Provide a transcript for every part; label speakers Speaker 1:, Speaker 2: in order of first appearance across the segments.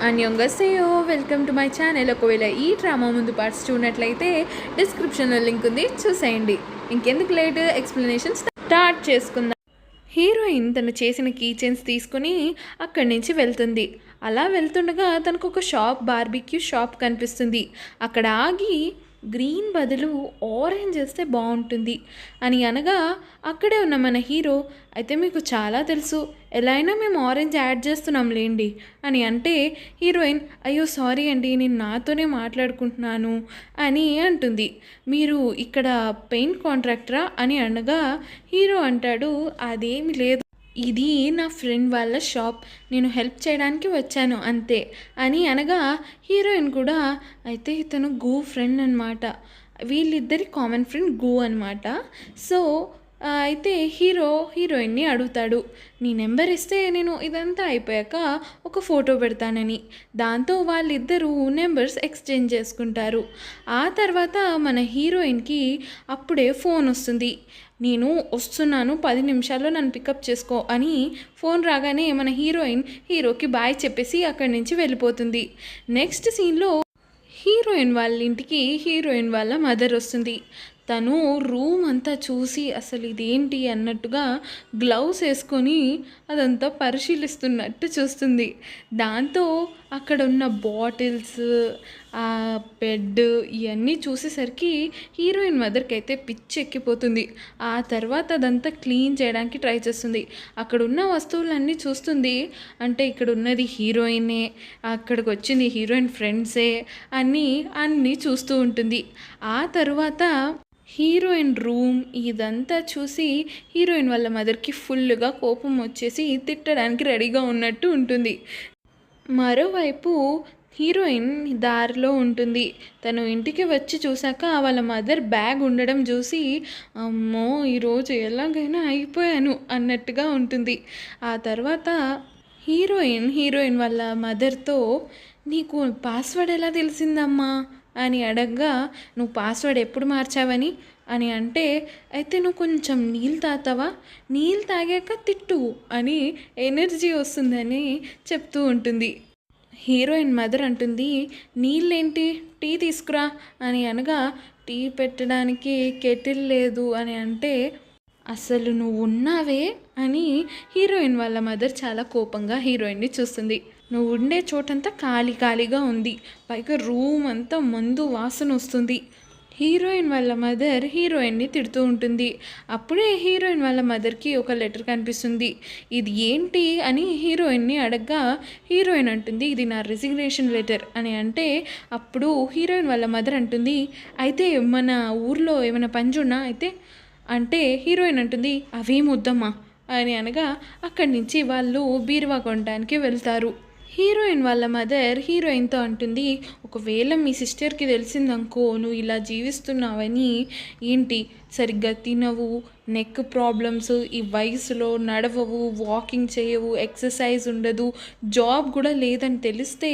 Speaker 1: అన్యోంగసేయో welcome to my channel. ఒకవేళ ఈ drama ముందు పార్ట్స్ చూడనట్లయితే డిస్క్రిప్షన్లో లింక్ ఉంది, చూసేయండి. ఇంకెందుకు లేట్, ఎక్స్ప్లెనేషన్ స్టార్ట్ చేసుకుందాం. హీరోయిన్ తను చేసిన కీ చైన్స్ తీసుకుని అక్కడి నుంచి వెళ్తుంది. అలా వెళ్తుండగా తనకు ఒక షాప్, బార్బిక్యూ షాప్ కనిపిస్తుంది. అక్కడ ఆగి గ్రీన్ బదులు ఆరెంజ్ వేస్తే బాగుంటుంది అని అనగా అక్కడే ఉన్న మన హీరో, అయితే మీకు చాలా తెలుసు, ఎలా అయినా మేము ఆరెంజ్ యాడ్ చేస్తున్నాం లేండి అని అంటే, హీరోయిన్ అయ్యో సారీ అండి, నేను నాతోనే మాట్లాడుకుంటున్నాను అని అంటుంది. మీరు ఇక్కడ పెయింట్ కాంట్రాక్టరా అని అనగా హీరో అంటాడు, అదేమి లేదు, ఇది నా ఫ్రెండ్ వాళ్ళ షాప్, నేను హెల్ప్ చేయడానికి వచ్చాను అంతే అని అనగా, హీరోయిన్ కూడా అయితే ఇతను గూ ఫ్రెండ్ అనమాట, వీళ్ళిద్దరి కామన్ ఫ్రెండ్ గూ అనమాట. సో అయితే హీరోయిన్ని అడుగుతాడు, నీ నెంబర్ ఇస్తే నేను ఇదంతా అయిపోయాక ఒక ఫోటో పెడతానని. దాంతో వాళ్ళిద్దరూ నెంబర్స్ ఎక్స్చేంజ్ చేసుకుంటారు. ఆ తర్వాత మన హీరోయిన్కి అప్పుడే ఫోన్ వస్తుంది. నేను వస్తున్నాను, 10 నిమిషాల్లో నన్ను పికప్ చేసుకో అని ఫోన్ రాగానే మన హీరోకి బాయ్ చెప్పేసి అక్కడి నుంచి వెళ్ళిపోతుంది. నెక్స్ట్ సీన్లో హీరోయిన్ వాళ్ళ ఇంటికి హీరోయిన్ వాళ్ళ మదర్ వస్తుంది. తను రూమ్ అంతా చూసి అసలు ఇదేంటి అన్నట్టుగా గ్లౌస్ వేసుకొని అదంతా పరిశీలిస్తున్నట్టు చూస్తుంది. దాంతో అక్కడ ఉన్న బాటిల్స్, ఆ బెడ్ ఇవన్నీ చూసేసరికి హీరోయిన్ మదర్కి అయితే పిచ్చి ఎక్కిపోతుంది. ఆ తర్వాత అదంతా క్లీన్ చేయడానికి ట్రై చేస్తుంది. అక్కడ ఉన్న వస్తువులన్నీ చూస్తుంది. అంటే ఇక్కడ ఉన్నది హీరోయినే, అక్కడికి వచ్చింది హీరోయిన్ ఫ్రెండ్సే అన్నీ చూస్తూ ఉంటుంది. ఆ తర్వాత హీరోయిన్ రూమ్ ఇదంతా చూసి హీరోయిన్ వాళ్ళ మదర్కి ఫుల్గా కోపం వచ్చేసి తిట్టడానికి రెడీగా ఉన్నట్టు ఉంటుంది. మరోవైపు హీరోయిన్ దారిలో ఉంటుంది. తను ఇంటికి వచ్చి చూశాక వాళ్ళ మదర్ బ్యాగ్ ఉండడం చూసి, అమ్మో ఈరోజు ఎలాగైనా అయిపోయాను అన్నట్టుగా ఉంటుంది. ఆ తర్వాత హీరోయిన్ వాళ్ళ మదర్తో, నీకు పాస్వర్డ్ ఎలా తెలిసిందమ్మా అని అడగగా, నువ్వు పాస్వర్డ్ ఎప్పుడు మార్చావని అని అంటే, అయితే నువ్వు కొంచెం నీళ్ళు తాగుతావా, నీళ్ళు తాగాక తిట్టు అని ఎనర్జీ వస్తుందని చెప్తూ ఉంటుంది. హీరోయిన్ మదర్ అంటుంది, నీళ్ళేంటి, టీ తీసుకురా అని అనగా, టీ పెట్టడానికి కెటిల్ లేదు అని అంటే, అసలు నువ్వు ఉన్నావే అని హీరోయిన్ వాళ్ళ మదర్ చాలా కోపంగా హీరోయిన్ని చూస్తుంది. నువ్వు ఉండే చోటంతా ఖాళీగా ఉంది, పైగా రూమ్ అంతా మందు వాసన వస్తుంది. హీరోయిన్ వాళ్ళ మదర్ హీరోయిన్ని తిడుతూ ఉంటుంది. అప్పుడే హీరోయిన్ వాళ్ళ మదర్కి ఒక లెటర్ కనిపిస్తుంది. ఇది ఏంటి అని హీరోయిన్ని అడగగా, హీరోయిన్ అంటుంది, ఇది నా రిజిగ్నేషన్ లెటర్ అని అంటే, అప్పుడు హీరోయిన్ వాళ్ళ మదర్ అంటుంది, అయితే మన ఊర్లో ఏమైనా పంజున్నా అయితే అంటే, హీరోయిన్ అంటుంది, అవేం వద్దమ్మా అని అనగా అక్కడి నుంచి వాళ్ళు బీరువా కొనడానికి వెళ్తారు. హీరోయిన్ వాళ్ళ మదర్ హీరోయిన్తో అంటుంది, ఒకవేళ మీ సిస్టర్కి తెలిసిందనుకో నువ్వు ఇలా జీవిస్తున్నావని, ఏంటి సరిగ్గా తినవు, నెక్ ప్రాబ్లమ్స్, ఈ వయసులో నడవవు, వాకింగ్ చేయవు, ఎక్సర్సైజ్ ఉండదు, జాబ్ కూడా లేదని తెలిస్తే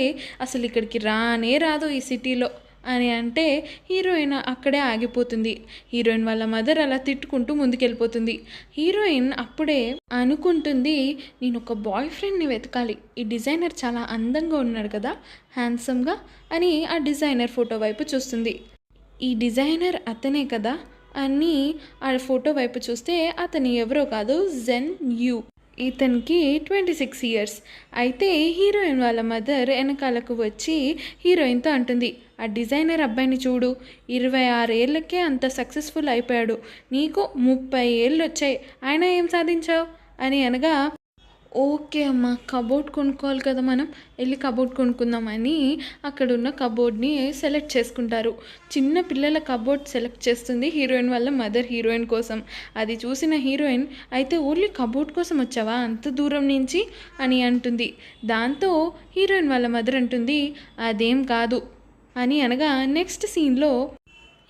Speaker 1: అసలు ఇక్కడికి రానే రాదు ఈ సిటీలో అని అంటే, హీరోయిన్ అక్కడే ఆగిపోతుంది. హీరోయిన్ వాళ్ళ మదర్ అలా తిట్టుకుంటూ ముందుకెళ్ళిపోతుంది. హీరోయిన్ అప్పుడే అనుకుంటుంది, నేను ఒక బాయ్ ఫ్రెండ్ని వెతకాలి, ఈ డిజైనర్ చాలా అందంగా ఉన్నాడు కదా, హ్యాండ్సమ్గా అని ఆ డిజైనర్ ఫోటో వైపు చూస్తుంది. ఈ డిజైనర్ అతనే కదా అని ఆ ఫోటో వైపు చూస్తే, అతను ఎవరో కాదు, జెన్ యూ. ఇతనికి 26 ఇయర్స్. అయితే హీరోయిన్ వాళ్ళ మదర్ వెనకాలకు వచ్చి హీరోయిన్తో అంటుంది, ఆ డిజైనర్ అబ్బాయిని చూడు, 26 ఏళ్ళకే అంత సక్సెస్ఫుల్ అయిపోయాడు, నీకు 30 ఏళ్ళు వచ్చాయి, ఆయన ఏం సాధించావు అని అనగా, ఓకే అమ్మ, కబోర్డ్ కొనుక్కోవాలి కదా, మనం వెళ్ళి కబోర్డ్ కొనుక్కుందామని అక్కడున్న కబోర్డ్ని సెలెక్ట్ చేసుకుంటారు. చిన్న పిల్లల కబోర్డ్ సెలెక్ట్ చేస్తుంది హీరోయిన్ వాళ్ళ మదర్ హీరోయిన్ కోసం. అది చూసిన హీరోయిన్, అయితే ఓన్లీ కబోర్డ్ కోసం వచ్చావా అంత దూరం నుంచి అని అంటుంది. దాంతో హీరోయిన్ వాళ్ళ మదర్ అంటుంది, అదేం కాదు అని అనగా నెక్స్ట్ సీన్లో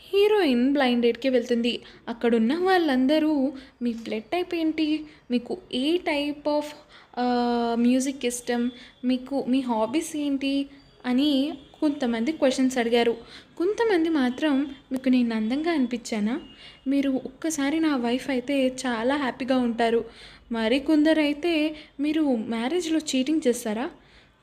Speaker 1: హీరోయిన్ బ్లైండ్ డేట్కి వెళ్తుంది. అక్కడున్న వాళ్ళందరూ, మీ బ్లడ్ టైప్ ఏంటి, మీకు ఏ టైప్ ఆఫ్ మ్యూజిక్ ఇష్టం, మీకు మీ హాబీస్ ఏంటి అని కొంతమంది క్వశ్చన్స్ అడిగారు. కొంతమంది మాత్రం, మీకు నేను అందంగా అనిపించానా, మీరు ఒక్కసారి నా వైఫ్ అయితే చాలా హ్యాపీగా ఉంటారు, మరి కొందరైతే మీరు మ్యారేజ్లో చీటింగ్ చేస్తారా,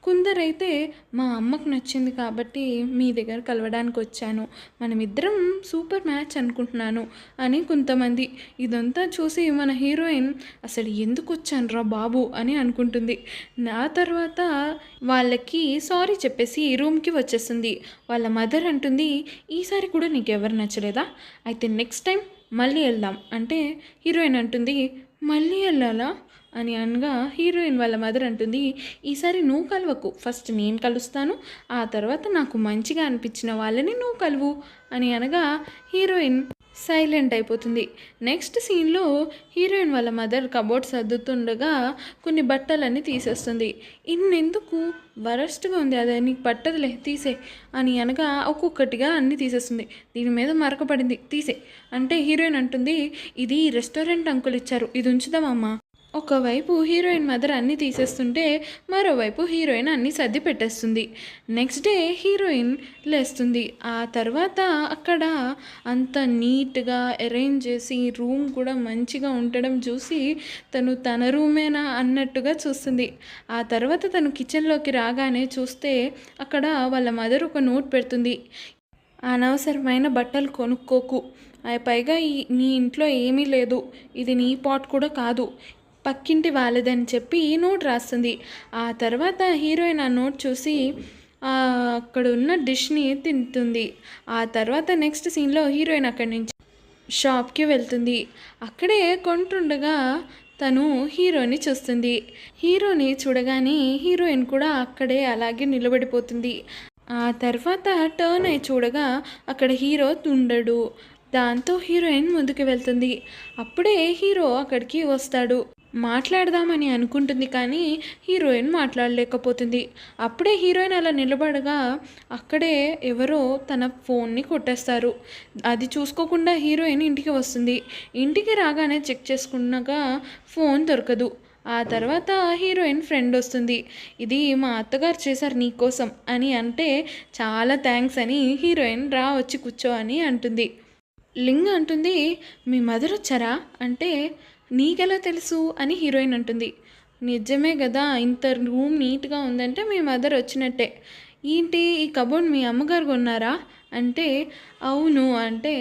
Speaker 1: కొందరైతే మా అమ్మకు నచ్చింది కాబట్టి మీ దగ్గర కలవడానికి వచ్చాను, మనమిద్దరం సూపర్ మ్యాచ్ అనుకుంటున్నాను అని కొంతమంది. ఇదంతా చూసి మన హీరోయిన్ అసలు ఎందుకు వచ్చానురా బాబు అని అనుకుంటుంది. ఆ తర్వాత వాళ్ళకి సారీ చెప్పేసి రూమ్కి వచ్చేస్తుంది. వాళ్ళ మదర్ అంటుంది, ఈసారి కూడా నీకు ఎవరు నచ్చలేదా, అయితే నెక్స్ట్ టైం మళ్ళీ వెళ్దాం అంటే హీరోయిన్ అంటుంది, మళ్ళీ వెళ్ళాలా అని అనగా హీరోయిన్ వాళ్ళ మదర్ అంటుంది, ఈసారి నువ్వు కలవకు, ఫస్ట్ నేను కలుస్తాను, ఆ తర్వాత నాకు మంచిగా అనిపించిన వాళ్ళని నువ్వు కలువు అని అనగా హీరోయిన్ సైలెంట్ అయిపోతుంది. నెక్స్ట్ సీన్లో హీరోయిన్ వాళ్ళ మదర్ కబోర్డ్ సర్దుతుండగా కొన్ని బట్టలన్నీ తీసేస్తుంది. ఇన్నెందుకు, వరస్ట్గా ఉంది, అదే నీకు పట్టదులే తీసే అని అనగా ఒక్కొక్కటిగా అన్నీ తీసేస్తుంది. దీని మీద మరకపడింది తీసే అంటే హీరోయిన్ అంటుంది, ఇది రెస్టారెంట్ అంకుల్ ఇచ్చారు, ఇది ఉంచుదామమ్మా. ఒకవైపు హీరోయిన్ మదర్ అన్నీ తీసేస్తుంటే మరోవైపు హీరోయిన్ అన్నీ సర్ది పెట్టేస్తుంది. నెక్స్ట్ డే హీరోయిన్ లేస్తుంది. ఆ తర్వాత అక్కడ అంత నీట్గా అరేంజ్ చేసి రూమ్ కూడా మంచిగా ఉండడం చూసి తన రూమేనా అన్నట్టుగా చూస్తుంది. ఆ తర్వాత తను కిచెన్లోకి రాగానే చూస్తే అక్కడ వాళ్ళ మదర్ ఒక నోట్ పెడుతుంది, అనవసరమైన బట్టలు కొనుక్కోకు, పైగా నీ ఇంట్లో ఏమీ లేదు, ఇది నీ పాట్ కూడా కాదు, పక్కింటి వాళ్ళదని చెప్పి నోట్ రాస్తుంది. ఆ తర్వాత హీరోయిన్ ఆ నోట్ చూసి అక్కడ ఉన్న డిష్ని తింటుంది. ఆ తర్వాత నెక్స్ట్ సీన్లో హీరోయిన్ అక్కడి నుంచి షాప్కి వెళ్తుంది. అక్కడే కొంటుండగా తను హీరోని చూస్తుంది. హీరోని చూడగానే హీరోయిన్ కూడా అక్కడే అలాగే నిలబడిపోతుంది. ఆ తర్వాత టర్న్ అయి చూడగా అక్కడ హీరో ఉండడు. దాంతో హీరోయిన్ ముందుకు వెళ్తుంది. అప్పుడే హీరో అక్కడికి వస్తాడు. మాట్లాడదామని అనుకుంటుంది కానీ హీరోయిన్ మాట్లాడలేకపోతుంది. అప్పుడే హీరోయిన్ అలా నిలబడగా అక్కడే ఎవరో తన ఫోన్ని కొట్టేస్తారు. అది చూసుకోకుండా హీరోయిన్ ఇంటికి వస్తుంది. ఇంటికి రాగానే చెక్ చేసుకున్నాక ఫోన్ దొరకదు. ఆ తర్వాత హీరోయిన్ ఫ్రెండ్ వస్తుంది, ఇది మా అత్తగారు చేశారు నీకోసం అని అంటే చాలా థ్యాంక్స్ అని హీరోయిన్ రా వచ్చి కూర్చో అని అంటుంది. లింగ్ అంటుంది, మీ మదర్ వచ్చారా అంటే నీకెలా తెలుసు అని హీరోయిన్ అంటుంది. నిజమే కదా, ఇంత రూమ్ నీట్గా ఉందంటే మీ మదర్ వచ్చినట్టే. ఏంటి ఈ కబోర్డ్ మీ అమ్మగారు కొన్నారా అంటే అవును అంటే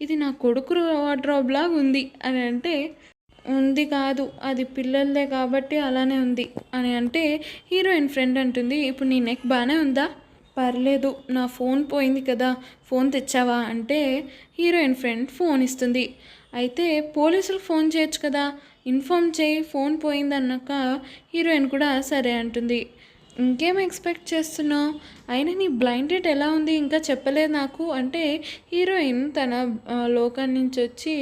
Speaker 1: ఇది నా కొడుకు వార్డ్రోబ్ లాగా ఉంది అని అంటే ఉంది కాదు, అది పిల్లలదే కాబట్టి అలానే ఉంది అని అంటే హీరోయిన్ ఫ్రెండ్ అంటుంది, ఇప్పుడు నీ నెక్ బాగానే ఉందా, పర్లేదు, నా ఫోన్ పోయింది కదా, ఫోన్ తెచ్చావా అంటే హీరోయిన్ ఫ్రెండ్ ఫోన్ ఇస్తుంది. అయితే పోలీసులకు ఫోన్ చేయొచ్చు కదా, ఇన్ఫామ్ చేయి ఫోన్ పోయిందన్నాక హీరోయిన్ కూడా సరే అంటుంది. ఇంకేం ఎక్స్పెక్ట్ చేస్తున్నావు, అయినా నీ బ్లైండ్ డేట్ ఎలా ఉంది ఇంకా చెప్పలేదు నాకు అంటే హీరోయిన్ తన లోకం నుంచి వచ్చి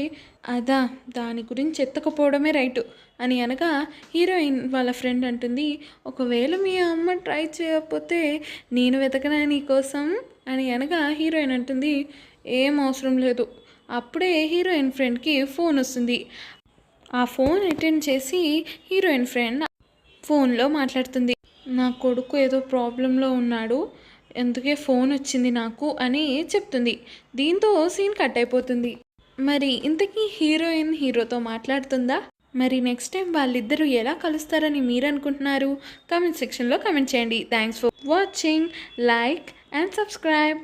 Speaker 1: అదా దాని గురించి ఎత్తకపోవడమే రైటు అని అనగా హీరోయిన్ వాళ్ళ ఫ్రెండ్ అంటుంది, ఒకవేళ మీ అమ్మ ట్రై చేయకపోతే నేను వెతకనా నీ కోసం అని అనగా హీరోయిన్ అంటుంది, ఏం అవసరం లేదు. అప్పుడే హీరోయిన్ ఫ్రెండ్కి ఫోన్ వస్తుంది. ఆ ఫోన్ అటెండ్ చేసి హీరోయిన్ ఫ్రెండ్ ఫోన్లో మాట్లాడుతుంది, నా కొడుకు ఏదో ప్రాబ్లంలో ఉన్నాడు, అందుకే ఫోన్ వచ్చింది నాకు అని చెప్తుంది. దీంతో సీన్ కట్ అయిపోతుంది. మరి ఇంతకీ హీరోయిన్ హీరోతో మాట్లాడుతుందా? మరి నెక్స్ట్ టైం వాళ్ళిద్దరూ ఎలా కలుస్తారని మీరు అనుకుంటున్నారు? కామెంట్ సెక్షన్లో కామెంట్ చేయండి. Thanks for watching, like and subscribe.